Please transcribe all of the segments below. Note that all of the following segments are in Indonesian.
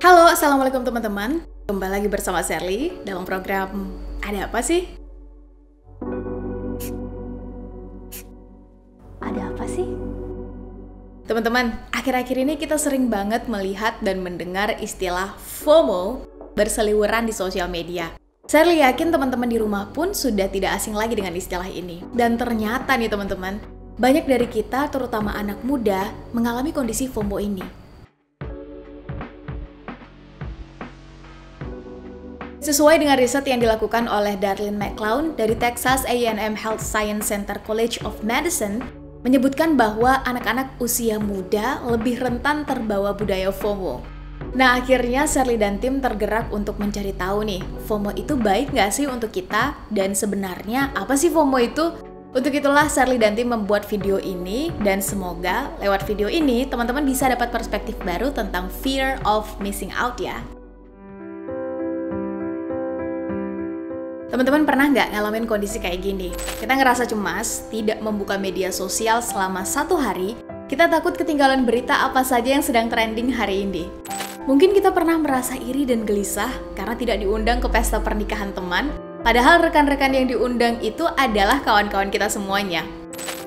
Halo, Assalamualaikum teman-teman. Kembali lagi bersama Sherly dalam program Ada Apa Sih? Ada apa sih? Teman-teman, akhir-akhir ini kita sering banget melihat dan mendengar istilah FOMO berseliweran di sosial media. Sherly yakin teman-teman di rumah pun sudah tidak asing lagi dengan istilah ini. Dan ternyata nih teman-teman, banyak dari kita, terutama anak muda, mengalami kondisi FOMO ini. Sesuai dengan riset yang dilakukan oleh Darlene McCloud dari Texas A&M Health Science Center College of Medicine, menyebutkan bahwa anak-anak usia muda lebih rentan terbawa budaya FOMO. Nah, akhirnya Sherly dan tim tergerak untuk mencari tahu nih, FOMO itu baik nggak sih untuk kita? Dan sebenarnya apa sih FOMO itu? Untuk itulah Sherly dan tim membuat video ini, dan semoga lewat video ini teman-teman bisa dapat perspektif baru tentang fear of missing out ya. Teman-teman pernah nggak ngalamin kondisi kayak gini? Kita ngerasa cemas, tidak membuka media sosial selama 1 hari, kita takut ketinggalan berita apa saja yang sedang trending hari ini. Mungkin kita pernah merasa iri dan gelisah karena tidak diundang ke pesta pernikahan teman, padahal rekan-rekan yang diundang itu adalah kawan-kawan kita semuanya.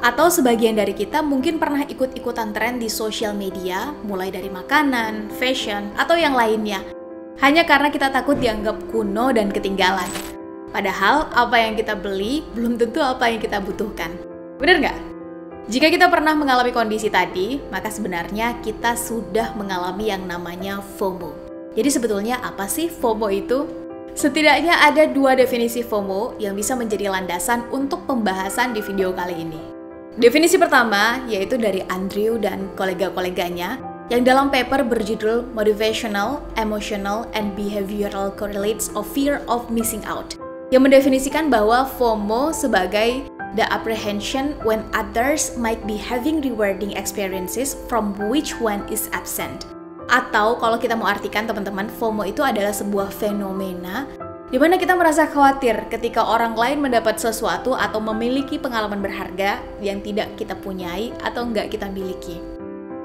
Atau sebagian dari kita mungkin pernah ikut-ikutan tren di sosial media, mulai dari makanan, fashion, atau yang lainnya. Hanya karena kita takut dianggap kuno dan ketinggalan. Padahal apa yang kita beli belum tentu apa yang kita butuhkan. Benar nggak? Jika kita pernah mengalami kondisi tadi, maka sebenarnya kita sudah mengalami yang namanya FOMO. Jadi sebetulnya apa sih FOMO itu? Setidaknya ada 2 definisi FOMO yang bisa menjadi landasan untuk pembahasan di video kali ini. Definisi pertama yaitu dari Andrew dan kolega-koleganya yang dalam paper berjudul Motivational, Emotional, and Behavioral Correlates of Fear of Missing Out, yang mendefinisikan bahwa FOMO sebagai the apprehension when others might be having rewarding experiences from which one is absent. Atau kalau kita mau artikan teman-teman, FOMO itu adalah sebuah fenomena di mana kita merasa khawatir ketika orang lain mendapat sesuatu atau memiliki pengalaman berharga yang tidak kita punyai atau nggak kita miliki.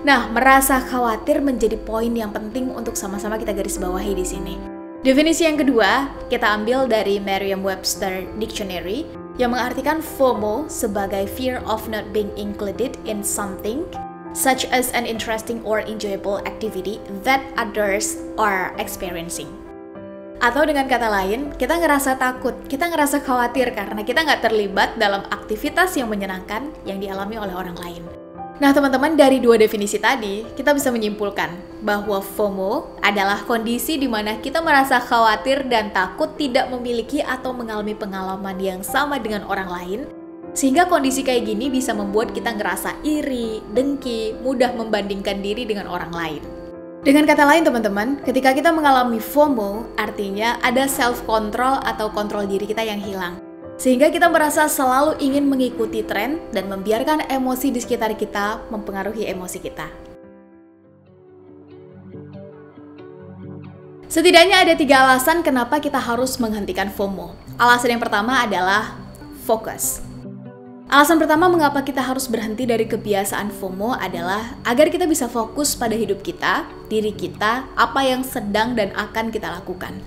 Nah, merasa khawatir menjadi poin yang penting untuk sama-sama kita garis bawahi di sini. Definisi yang kedua, kita ambil dari Merriam-Webster Dictionary yang mengartikan FOMO sebagai fear of not being included in something, such as an interesting or enjoyable activity that others are experiencing. Atau dengan kata lain, kita ngerasa takut, kita ngerasa khawatir karena kita nggak terlibat dalam aktivitas yang menyenangkan yang dialami oleh orang lain. Nah teman-teman, dari 2 definisi tadi, kita bisa menyimpulkan bahwa FOMO adalah kondisi di mana kita merasa khawatir dan takut tidak memiliki atau mengalami pengalaman yang sama dengan orang lain, sehingga kondisi kayak gini bisa membuat kita ngerasa iri, dengki, mudah membandingkan diri dengan orang lain. Dengan kata lain teman-teman, ketika kita mengalami FOMO, artinya ada self-control atau kontrol diri kita yang hilang. Sehingga kita merasa selalu ingin mengikuti tren dan membiarkan emosi di sekitar kita mempengaruhi emosi kita. Setidaknya ada 3 alasan kenapa kita harus menghentikan FOMO. Alasan yang pertama adalah fokus. Alasan pertama mengapa kita harus berhenti dari kebiasaan FOMO adalah agar kita bisa fokus pada hidup kita, diri kita, apa yang sedang dan akan kita lakukan.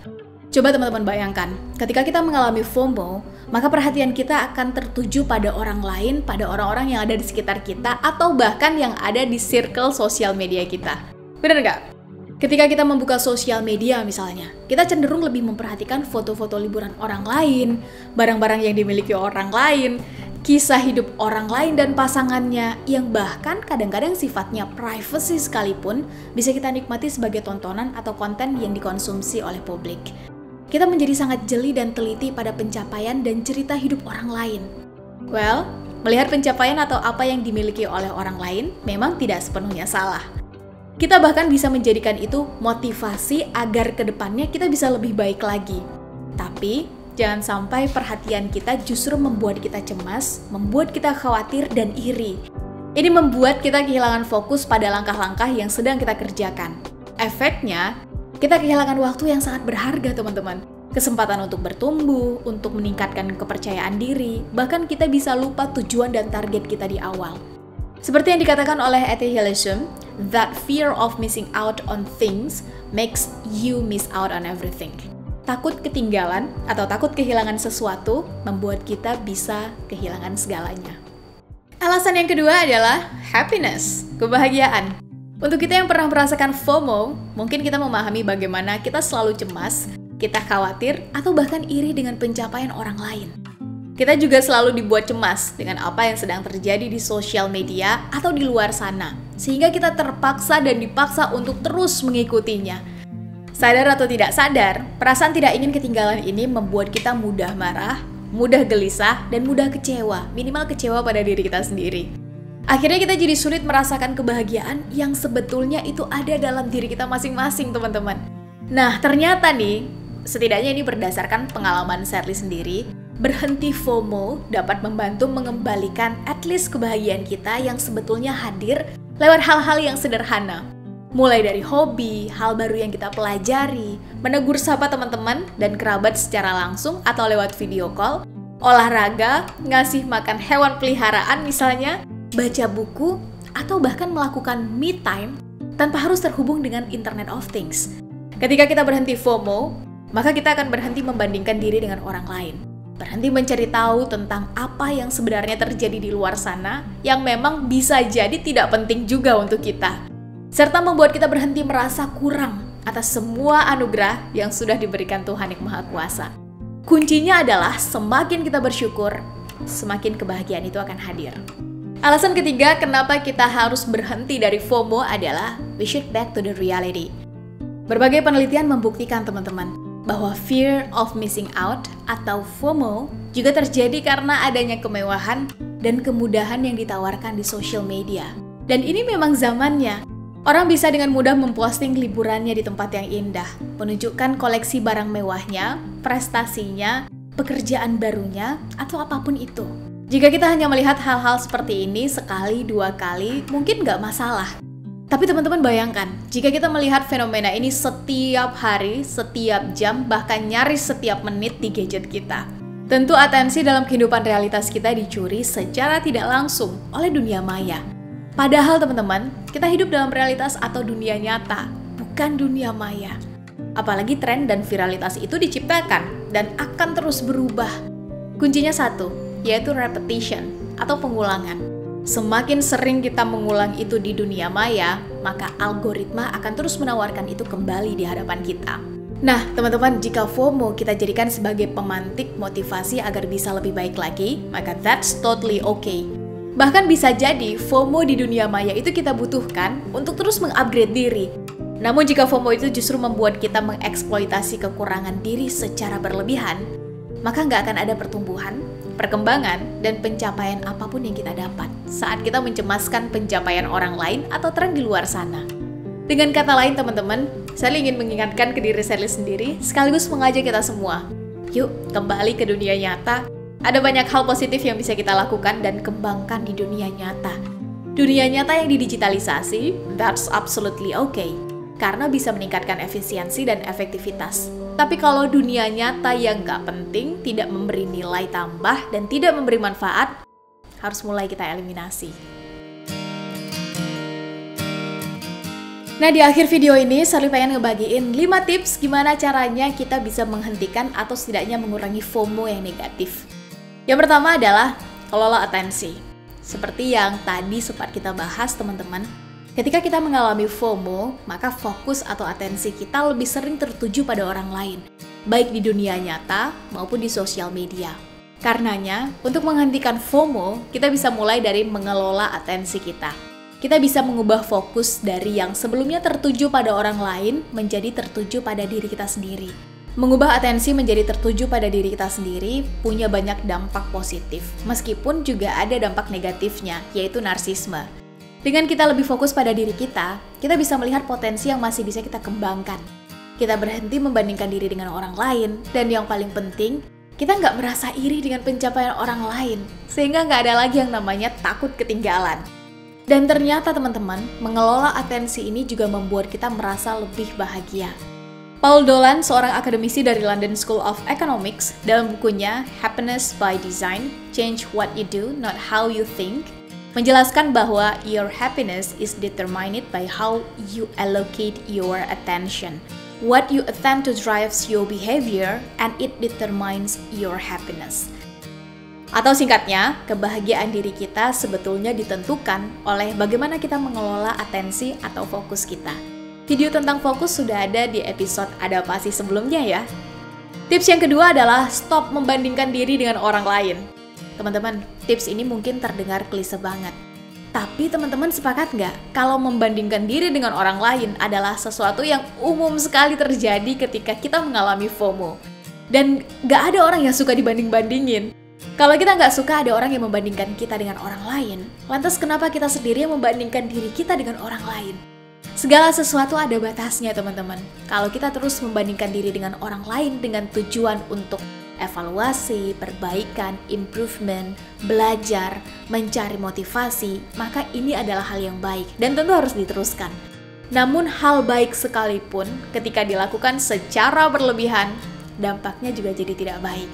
Coba teman-teman bayangkan, ketika kita mengalami FOMO, maka perhatian kita akan tertuju pada orang lain, pada orang-orang yang ada di sekitar kita, atau bahkan yang ada di circle sosial media kita. Bener nggak? Ketika kita membuka sosial media misalnya, kita cenderung lebih memperhatikan foto-foto liburan orang lain, barang-barang yang dimiliki orang lain, kisah hidup orang lain dan pasangannya, yang bahkan kadang-kadang sifatnya privacy sekalipun bisa kita nikmati sebagai tontonan atau konten yang dikonsumsi oleh publik. Kita menjadi sangat jeli dan teliti pada pencapaian dan cerita hidup orang lain. Well, melihat pencapaian atau apa yang dimiliki oleh orang lain memang tidak sepenuhnya salah. Kita bahkan bisa menjadikan itu motivasi agar kedepannya kita bisa lebih baik lagi. Tapi, jangan sampai perhatian kita justru membuat kita cemas, membuat kita khawatir dan iri. Ini membuat kita kehilangan fokus pada langkah-langkah yang sedang kita kerjakan. Efeknya, kita kehilangan waktu yang sangat berharga teman-teman. Kesempatan untuk bertumbuh, untuk meningkatkan kepercayaan diri, bahkan kita bisa lupa tujuan dan target kita di awal. Seperti yang dikatakan oleh Etty Hillesum, that fear of missing out on things makes you miss out on everything. Takut ketinggalan atau takut kehilangan sesuatu membuat kita bisa kehilangan segalanya. Alasan yang kedua adalah happiness, kebahagiaan. Untuk kita yang pernah merasakan FOMO, mungkin kita memahami bagaimana kita selalu cemas, kita khawatir, atau bahkan iri dengan pencapaian orang lain. Kita juga selalu dibuat cemas dengan apa yang sedang terjadi di sosial media atau di luar sana, sehingga kita terpaksa dan dipaksa untuk terus mengikutinya. Sadar atau tidak sadar, perasaan tidak ingin ketinggalan ini membuat kita mudah marah, mudah gelisah, dan mudah kecewa, minimal kecewa pada diri kita sendiri. Akhirnya kita jadi sulit merasakan kebahagiaan yang sebetulnya itu ada dalam diri kita masing-masing, teman-teman. Nah, ternyata nih, setidaknya ini berdasarkan pengalaman Sherly sendiri, berhenti FOMO dapat membantu mengembalikan at least kebahagiaan kita yang sebetulnya hadir lewat hal-hal yang sederhana. Mulai dari hobi, hal baru yang kita pelajari, menegur sapa teman-teman dan kerabat secara langsung atau lewat video call, olahraga, ngasih makan hewan peliharaan misalnya, baca buku, atau bahkan melakukan me time tanpa harus terhubung dengan Internet of Things. Ketika kita berhenti FOMO, maka kita akan berhenti membandingkan diri dengan orang lain. Berhenti mencari tahu tentang apa yang sebenarnya terjadi di luar sana yang memang bisa jadi tidak penting juga untuk kita. Serta membuat kita berhenti merasa kurang atas semua anugerah yang sudah diberikan Tuhan yang Maha Kuasa. Kuncinya adalah semakin kita bersyukur, semakin kebahagiaan itu akan hadir. Alasan ketiga kenapa kita harus berhenti dari FOMO adalah we should back to the reality. Berbagai penelitian membuktikan teman-teman bahwa fear of missing out atau FOMO juga terjadi karena adanya kemewahan dan kemudahan yang ditawarkan di social media. Dan ini memang zamannya. Orang bisa dengan mudah memposting liburannya di tempat yang indah, menunjukkan koleksi barang mewahnya, prestasinya, pekerjaan barunya, atau apapun itu. Jika kita hanya melihat hal-hal seperti ini sekali, dua kali, mungkin nggak masalah. Tapi teman-teman bayangkan, jika kita melihat fenomena ini setiap hari, setiap jam, bahkan nyaris setiap menit di gadget kita. Tentu atensi dalam kehidupan realitas kita dicuri secara tidak langsung oleh dunia maya. Padahal teman-teman, kita hidup dalam realitas atau dunia nyata, bukan dunia maya. Apalagi tren dan viralitas itu diciptakan dan akan terus berubah. Kuncinya satu, yaitu repetition atau pengulangan. Semakin sering kita mengulang itu di dunia maya, maka algoritma akan terus menawarkan itu kembali di hadapan kita. Nah, teman-teman, jika FOMO kita jadikan sebagai pemantik motivasi agar bisa lebih baik lagi, maka that's totally okay. Bahkan bisa jadi FOMO di dunia maya itu kita butuhkan untuk terus mengupgrade diri. Namun jika FOMO itu justru membuat kita mengeksploitasi kekurangan diri secara berlebihan, maka nggak akan ada pertumbuhan, perkembangan, dan pencapaian apapun yang kita dapat saat kita mencemaskan pencapaian orang lain atau tren di luar sana. Dengan kata lain teman-teman, saya ingin mengingatkan ke diri Sherly sendiri sekaligus mengajak kita semua. Yuk kembali ke dunia nyata. Ada banyak hal positif yang bisa kita lakukan dan kembangkan di dunia nyata. Dunia nyata yang didigitalisasi, that's absolutely okay, karena bisa meningkatkan efisiensi dan efektivitas. Tapi kalau dunia nyata yang nggak penting, tidak memberi nilai tambah, dan tidak memberi manfaat, harus mulai kita eliminasi. Nah, di akhir video ini, Sherly pengen ngebagiin 5 tips gimana caranya kita bisa menghentikan atau setidaknya mengurangi FOMO yang negatif. Yang pertama adalah kelola atensi. Seperti yang tadi sempat kita bahas teman-teman, ketika kita mengalami FOMO, maka fokus atau atensi kita lebih sering tertuju pada orang lain, baik di dunia nyata maupun di sosial media. Karenanya, untuk menghentikan FOMO, kita bisa mulai dari mengelola atensi kita. Kita bisa mengubah fokus dari yang sebelumnya tertuju pada orang lain menjadi tertuju pada diri kita sendiri. Mengubah atensi menjadi tertuju pada diri kita sendiri punya banyak dampak positif, meskipun juga ada dampak negatifnya, yaitu narsisme. Dengan kita lebih fokus pada diri kita bisa melihat potensi yang masih bisa kita kembangkan. Kita berhenti membandingkan diri dengan orang lain, dan yang paling penting, kita nggak merasa iri dengan pencapaian orang lain, sehingga nggak ada lagi yang namanya takut ketinggalan. Dan ternyata teman-teman, mengelola atensi ini juga membuat kita merasa lebih bahagia. Paul Dolan, seorang akademisi dari London School of Economics, dalam bukunya Happiness by Design, Change What You Do, Not How You Think, menjelaskan bahwa your happiness is determined by how you allocate your attention. What you attend to drives your behavior and it determines your happiness. Atau singkatnya, kebahagiaan diri kita sebetulnya ditentukan oleh bagaimana kita mengelola atensi atau fokus kita. Video tentang fokus sudah ada di episode adaptasi sebelumnya ya. Tips yang kedua adalah stop membandingkan diri dengan orang lain. Teman-teman, tips ini mungkin terdengar klise banget. Tapi teman-teman sepakat nggak kalau membandingkan diri dengan orang lain adalah sesuatu yang umum sekali terjadi ketika kita mengalami FOMO. Dan nggak ada orang yang suka dibanding-bandingin. Kalau kita nggak suka ada orang yang membandingkan kita dengan orang lain, lantas kenapa kita sendiri yang membandingkan diri kita dengan orang lain? Segala sesuatu ada batasnya teman-teman. Kalau kita terus membandingkan diri dengan orang lain dengan tujuan untuk evaluasi, perbaikan, improvement, belajar, mencari motivasi, maka ini adalah hal yang baik dan tentu harus diteruskan. Namun hal baik sekalipun ketika dilakukan secara berlebihan, dampaknya juga jadi tidak baik.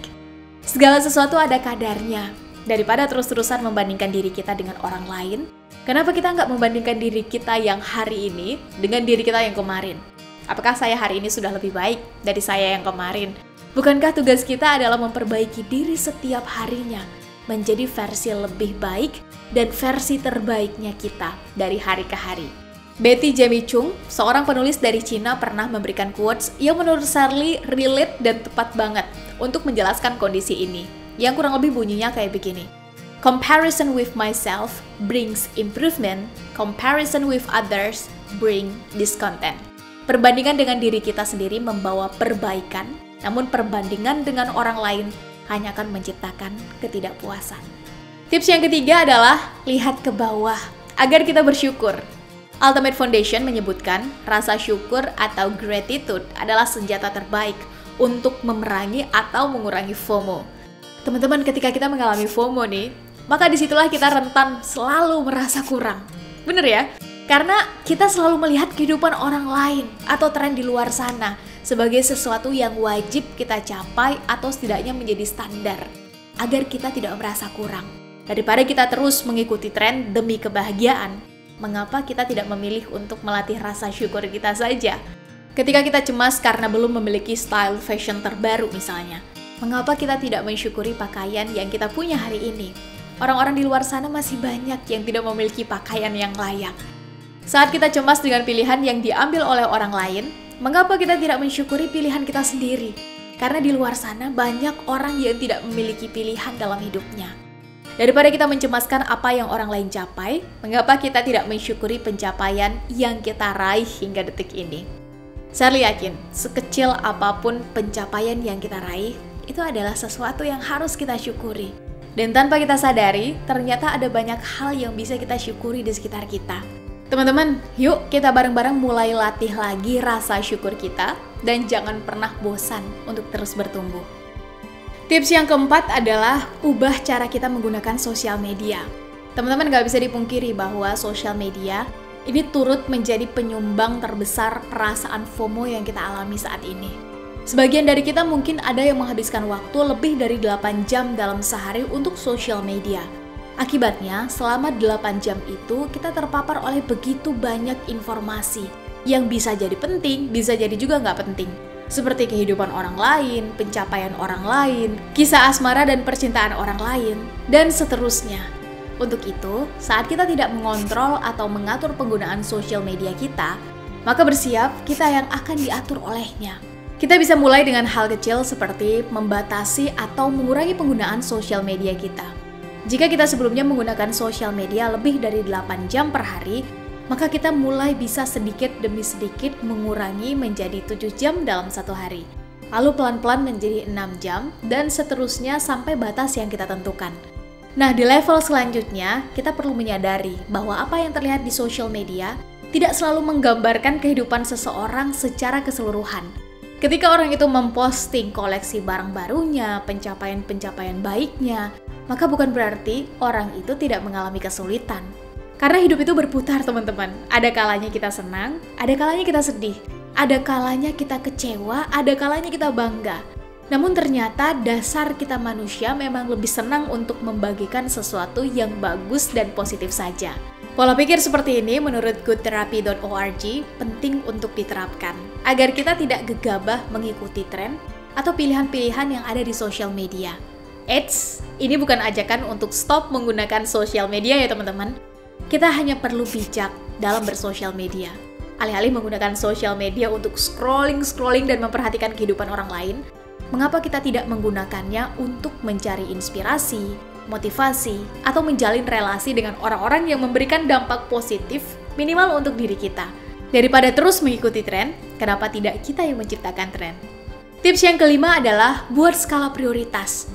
Segala sesuatu ada kadarnya. Daripada terus-terusan membandingkan diri kita dengan orang lain, kenapa kita nggak membandingkan diri kita yang hari ini dengan diri kita yang kemarin? Apakah saya hari ini sudah lebih baik dari saya yang kemarin? Bukankah tugas kita adalah memperbaiki diri setiap harinya, menjadi versi lebih baik dan versi terbaiknya kita dari hari ke hari? Betty Jamie Chung, seorang penulis dari Cina, pernah memberikan quotes yang menurut Shirley relate dan tepat banget untuk menjelaskan kondisi ini, yang kurang lebih bunyinya kayak begini. Comparison with myself brings improvement, comparison with others bring discontent. Perbandingan dengan diri kita sendiri membawa perbaikan, namun perbandingan dengan orang lain hanya akan menciptakan ketidakpuasan. Tips yang ketiga adalah lihat ke bawah agar kita bersyukur. Ultimate Foundation menyebutkan rasa syukur atau gratitude adalah senjata terbaik untuk memerangi atau mengurangi FOMO. Teman-teman, ketika kita mengalami FOMO nih, maka disitulah kita rentan selalu merasa kurang. Bener ya? Karena kita selalu melihat kehidupan orang lain atau tren di luar sana sebagai sesuatu yang wajib kita capai atau setidaknya menjadi standar agar kita tidak merasa kurang. Daripada kita terus mengikuti tren demi kebahagiaan, mengapa kita tidak memilih untuk melatih rasa syukur kita saja? Ketika kita cemas karena belum memiliki style fashion terbaru misalnya, mengapa kita tidak mensyukuri pakaian yang kita punya hari ini? Orang-orang di luar sana masih banyak yang tidak memiliki pakaian yang layak. Saat kita cemas dengan pilihan yang diambil oleh orang lain, mengapa kita tidak mensyukuri pilihan kita sendiri? Karena di luar sana banyak orang yang tidak memiliki pilihan dalam hidupnya. Daripada kita mencemaskan apa yang orang lain capai, mengapa kita tidak mensyukuri pencapaian yang kita raih hingga detik ini? Saya yakin, sekecil apapun pencapaian yang kita raih, itu adalah sesuatu yang harus kita syukuri. Dan tanpa kita sadari, ternyata ada banyak hal yang bisa kita syukuri di sekitar kita. Teman-teman, yuk kita bareng-bareng mulai latih lagi rasa syukur kita dan jangan pernah bosan untuk terus bertumbuh. Tips yang keempat adalah ubah cara kita menggunakan sosial media. Teman-teman gak bisa dipungkiri bahwa sosial media ini turut menjadi penyumbang terbesar perasaan FOMO yang kita alami saat ini. Sebagian dari kita mungkin ada yang menghabiskan waktu lebih dari 8 jam dalam sehari untuk sosial media. Akibatnya, selama 8 jam itu kita terpapar oleh begitu banyak informasi yang bisa jadi penting, bisa jadi juga nggak penting. Seperti kehidupan orang lain, pencapaian orang lain, kisah asmara dan percintaan orang lain, dan seterusnya. Untuk itu, saat kita tidak mengontrol atau mengatur penggunaan sosial media kita, maka bersiap kita yang akan diatur olehnya. Kita bisa mulai dengan hal kecil seperti membatasi atau mengurangi penggunaan sosial media kita. Jika kita sebelumnya menggunakan sosial media lebih dari 8 jam per hari, maka kita mulai bisa sedikit demi sedikit mengurangi menjadi 7 jam dalam satu hari. Lalu pelan-pelan menjadi 6 jam, dan seterusnya sampai batas yang kita tentukan. Nah, di level selanjutnya, kita perlu menyadari bahwa apa yang terlihat di sosial media tidak selalu menggambarkan kehidupan seseorang secara keseluruhan. Ketika orang itu memposting koleksi barang barunya, pencapaian-pencapaian baiknya, maka bukan berarti orang itu tidak mengalami kesulitan. Karena hidup itu berputar, teman-teman. Ada kalanya kita senang, ada kalanya kita sedih, ada kalanya kita kecewa, ada kalanya kita bangga. Namun ternyata dasar kita manusia memang lebih senang untuk membagikan sesuatu yang bagus dan positif saja. Pola pikir seperti ini menurut goodtherapy.org penting untuk diterapkan, agar kita tidak gegabah mengikuti tren atau pilihan-pilihan yang ada di sosial media. Eits, ini bukan ajakan untuk stop menggunakan sosial media ya teman-teman. Kita hanya perlu bijak dalam bersosial media. Alih-alih menggunakan sosial media untuk scrolling dan memperhatikan kehidupan orang lain, mengapa kita tidak menggunakannya untuk mencari inspirasi, motivasi, atau menjalin relasi dengan orang-orang yang memberikan dampak positif minimal untuk diri kita? Daripada terus mengikuti tren, kenapa tidak kita yang menciptakan tren? Tips yang kelima adalah buat skala prioritas.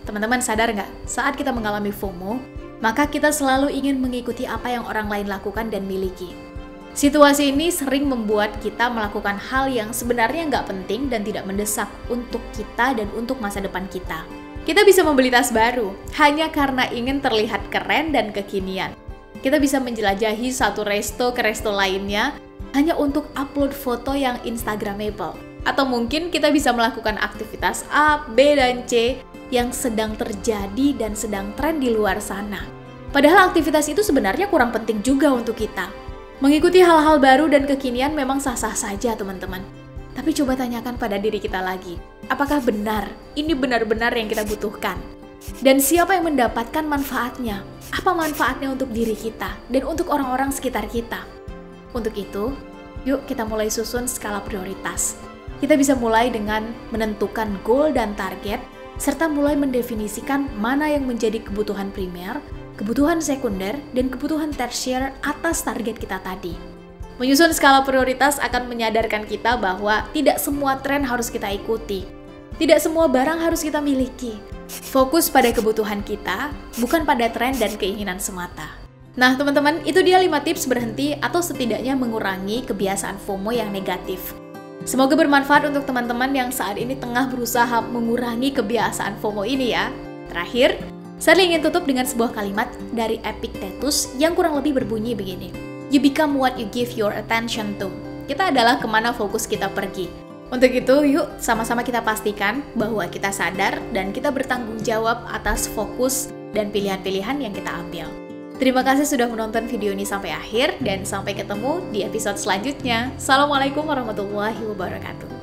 Teman-teman sadar nggak? Saat kita mengalami FOMO, maka kita selalu ingin mengikuti apa yang orang lain lakukan dan miliki. Situasi ini sering membuat kita melakukan hal yang sebenarnya nggak penting dan tidak mendesak untuk kita dan untuk masa depan kita. Kita bisa membeli tas baru hanya karena ingin terlihat keren dan kekinian. Kita bisa menjelajahi satu resto ke resto lainnya hanya untuk upload foto yang instagramable. Atau mungkin kita bisa melakukan aktivitas A, B, dan C yang sedang terjadi dan sedang tren di luar sana. Padahal aktivitas itu sebenarnya kurang penting juga untuk kita. Mengikuti hal-hal baru dan kekinian memang sah-sah saja teman-teman. Tapi coba tanyakan pada diri kita lagi, apakah benar ini benar-benar yang kita butuhkan? Dan siapa yang mendapatkan manfaatnya? Apa manfaatnya untuk diri kita dan untuk orang-orang sekitar kita? Untuk itu, yuk kita mulai susun skala prioritas. Kita bisa mulai dengan menentukan goal dan target, serta mulai mendefinisikan mana yang menjadi kebutuhan primer, kebutuhan sekunder, dan kebutuhan tersier atas target kita tadi. Menyusun skala prioritas akan menyadarkan kita bahwa tidak semua tren harus kita ikuti. Tidak semua barang harus kita miliki. Fokus pada kebutuhan kita, bukan pada tren dan keinginan semata. Nah teman-teman, itu dia 5 tips berhenti atau setidaknya mengurangi kebiasaan FOMO yang negatif. Semoga bermanfaat untuk teman-teman yang saat ini tengah berusaha mengurangi kebiasaan FOMO ini ya. Terakhir, saya ingin tutup dengan sebuah kalimat dari Epictetus yang kurang lebih berbunyi begini. You become what you give your attention to. Kita adalah kemana fokus kita pergi. Untuk itu, yuk sama-sama kita pastikan bahwa kita sadar dan kita bertanggung jawab atas fokus dan pilihan-pilihan yang kita ambil. Terima kasih sudah menonton video ini sampai akhir dan sampai ketemu di episode selanjutnya. Assalamualaikum warahmatullahi wabarakatuh.